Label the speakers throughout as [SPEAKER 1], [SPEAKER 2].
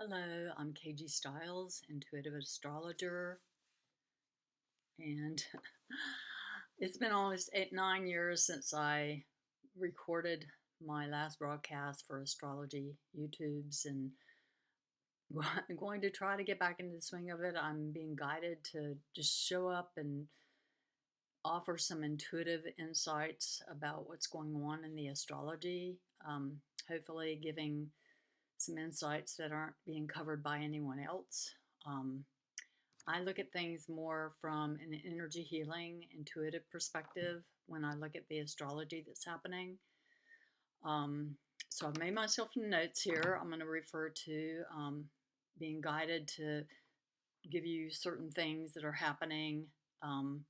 [SPEAKER 1] Hello, I'm KG Stiles, Intuitive Astrologer, and it's been almost 9 years since I recorded my last broadcast for astrology YouTubes, and I'm going to try to get back into the swing of it. I'm being guided to just show up and offer some intuitive insights about what's going on in the astrology, hopefully giving some insights that aren't being covered by anyone else. Um, I look at things more from an energy healing, intuitive perspective when I look at the astrology that's happening. Um, so I've made myself some notes here. I'm going to refer to being guided to give you certain things that are happening. Um,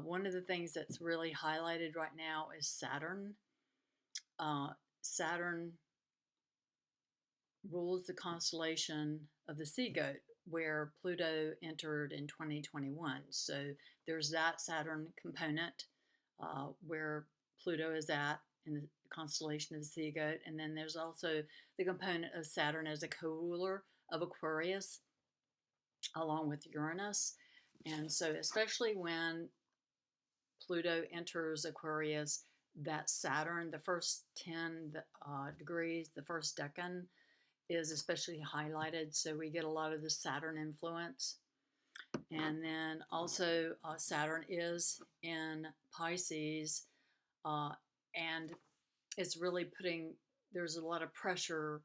[SPEAKER 1] one of the things that's really highlighted right now is Saturn. Saturn rules the constellation of the Sea Goat, where Pluto entered in 2021. So there's that Saturn component where Pluto is at in the constellation of the Sea Goat. And then there's also the component of Saturn as a co ruler of Aquarius, along with Uranus. And so, especially when Pluto enters Aquarius, that Saturn, the first 10 degrees, the first decan, is especially highlighted. So we get a lot of the Saturn influence. And then also Saturn is in Pisces, and it's really there's a lot of pressure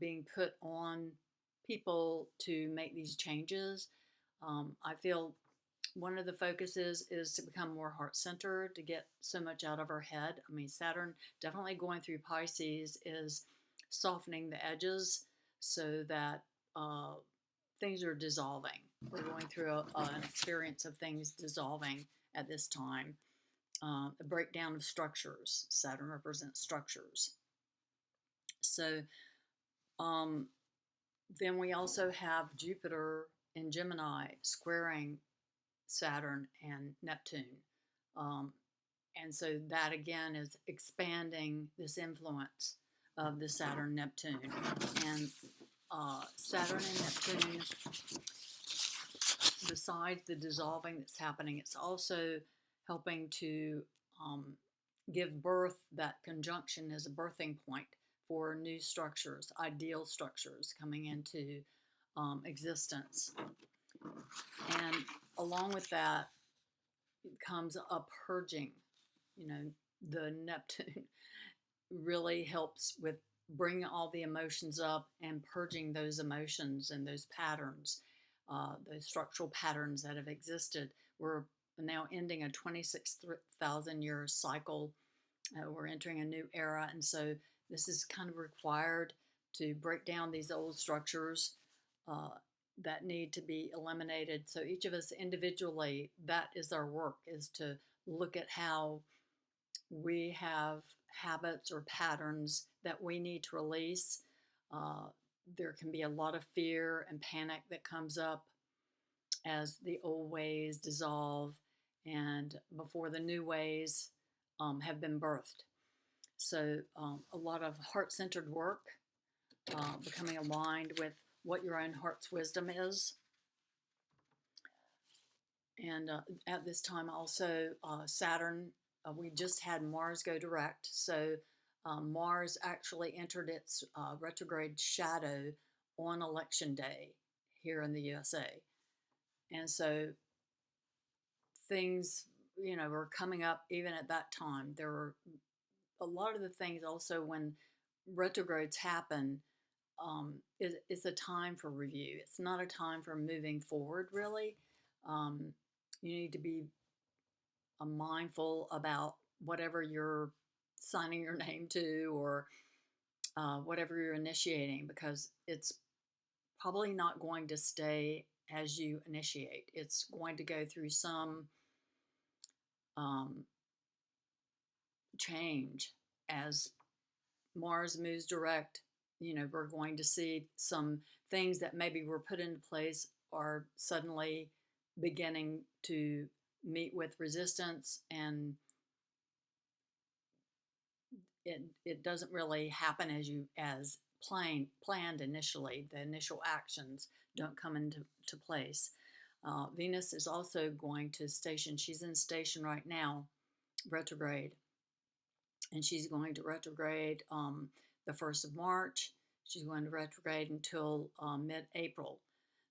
[SPEAKER 1] being put on people to make these changes. I feel one of the focuses is to become more heart-centered, to get so much out of our head. I mean, Saturn definitely going through Pisces is softening the edges so that things are dissolving. We're going through an experience of things dissolving at this time. A breakdown of structures. Saturn represents structures. So then we also have Jupiter in Gemini squaring Saturn and Neptune. Um, and so that again is expanding this influence of the Saturn Neptune. And Saturn and Neptune, besides the dissolving that's happening, it's also helping to give birth. That conjunction is a birthing point for new structures, ideal structures coming into existence. And along with that comes a purging. You know, the Neptune really helps with bringing all the emotions up and purging those emotions and those patterns, those structural patterns that have existed. We're now ending a 26,000 year cycle. We're entering a new era. And so this is kind of required to break down these old structures that need to be eliminated. So each of us individually, that is our work, is to look at how we have habits or patterns that we need to release. There can be a lot of fear and panic that comes up as the old ways dissolve and before the new ways have been birthed. So a lot of heart-centered work, becoming aligned with what your own heart's wisdom is. And at this time also, Saturn, we just had Mars go direct. So Mars actually entered its retrograde shadow on election day here in the USA. And so things, were coming up even at that time. There were a lot of the things also when retrogrades happen, it's a time for review. It's not a time for moving forward, really. You need to be mindful about whatever you're signing your name to or whatever you're initiating, because it's probably not going to stay as you initiate. It's going to go through some change as Mars moves direct. We're going to see some things that maybe were put into place are suddenly beginning to meet with resistance, and it doesn't really happen as planned initially. The initial actions don't come into place. Venus is also going to station. She's in station right now, retrograde, and she's going to retrograde the 1st of March. She's going to retrograde until mid-April.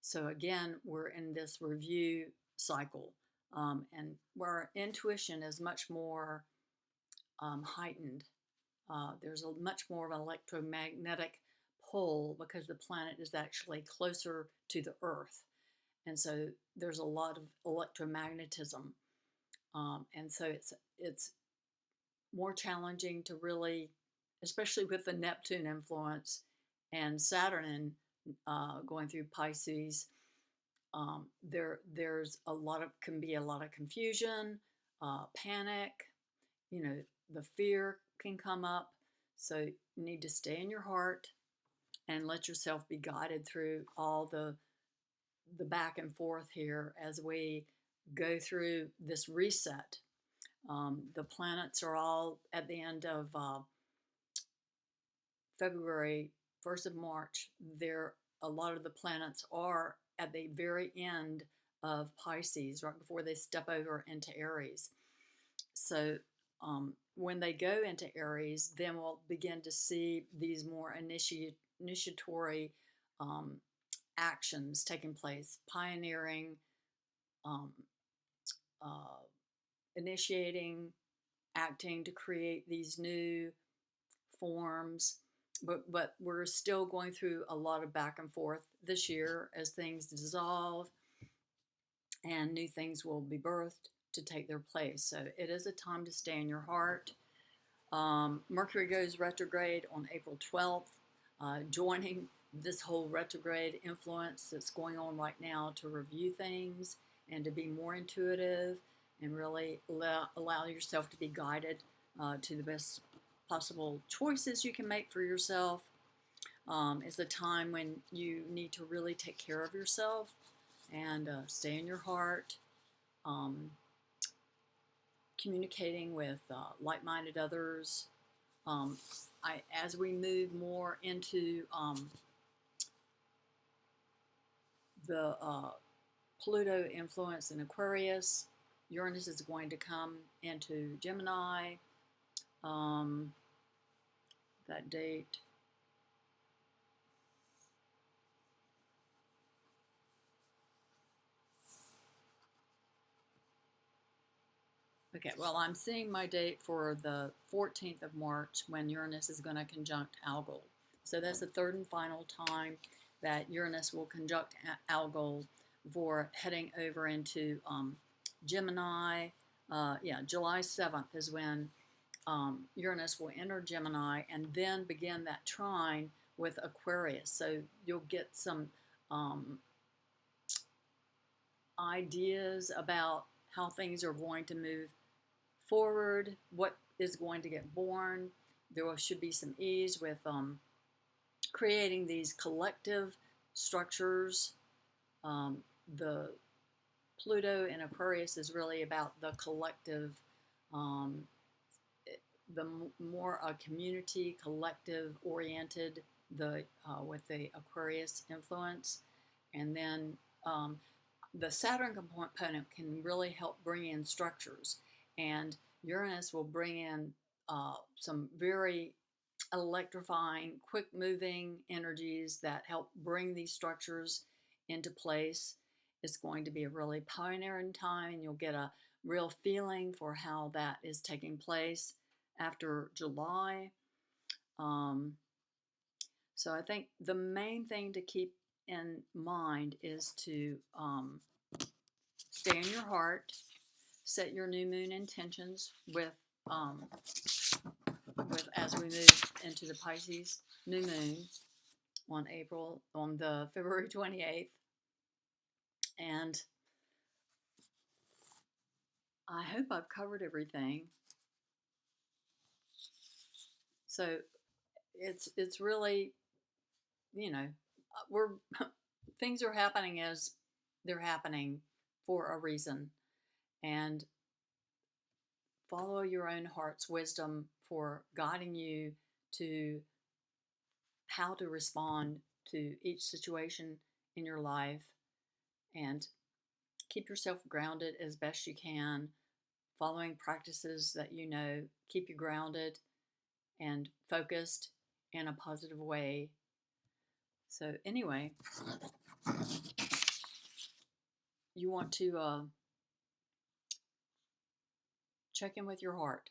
[SPEAKER 1] So again, we're in this review cycle, and where our intuition is much more heightened. There's a much more of an electromagnetic pull because the planet is actually closer to the Earth, and so there's a lot of electromagnetism, and so it's more challenging to really, especially with the Neptune influence and Saturn going through Pisces. There's can be a lot of confusion, panic. The fear can come up. So you need to stay in your heart and let yourself be guided through all the back and forth here as we go through this reset. The planets are all at the end of February, 1st of March. A lot of the planets are at the very end of Pisces, right before they step over into Aries. So when they go into Aries, then we'll begin to see these more initiatory actions taking place, pioneering, initiating, acting to create these new forms. But we're still going through a lot of back and forth this year as things dissolve and new things will be birthed to take their place. So it is a time to stay in your heart. Mercury goes retrograde on April 12th, joining this whole retrograde influence that's going on right now to review things and to be more intuitive and really allow yourself to be guided to the best possible choices you can make for yourself. It's a time when you need to really take care of yourself and stay in your heart, communicating with like-minded others. As we move more into the Pluto influence in Aquarius, Uranus is going to come into Gemini. That date. Okay, well, I'm seeing my date for the 14th of March when Uranus is going to conjunct Algol. So that's the third and final time that Uranus will conjunct Algol before heading over into Gemini. July 7th is when Uranus will enter Gemini and then begin that trine with Aquarius. So you'll get some ideas about how things are going to move forward, what is going to get born. There should be some ease with creating these collective structures. The Pluto in Aquarius is really about the collective, the more community, collective oriented, with the Aquarius influence. And then the Saturn component can really help bring in structures, and Uranus will bring in some very electrifying, quick-moving energies that help bring these structures into place. It's going to be a really pioneering time, and you'll get a real feeling for how that is taking place after July. So I think the main thing to keep in mind is to stay in your heart, set your new moon intentions with as we move into the Pisces new moon on the February 28th, and I hope I've covered everything. So it's really, we're things are happening as they're happening for a reason, and follow your own heart's wisdom for guiding you to how to respond to each situation in your life, and keep yourself grounded as best you can, following practices that you know keep you grounded and focused in a positive way. So, anyway, you want to check in with your heart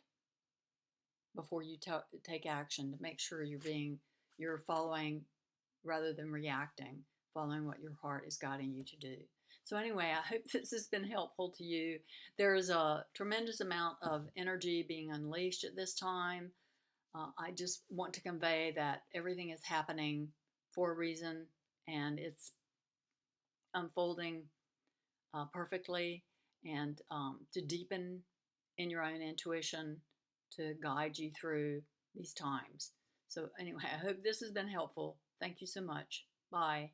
[SPEAKER 1] before you take action to make sure you're following rather than reacting, following what your heart is guiding you to do. So anyway, I hope this has been helpful to you. There is a tremendous amount of energy being unleashed at this time. I just want to convey that everything is happening for a reason, and it's unfolding perfectly, and to deepen in your own intuition to guide you through these times. So, anyway, I hope this has been helpful. Thank you so much. Bye.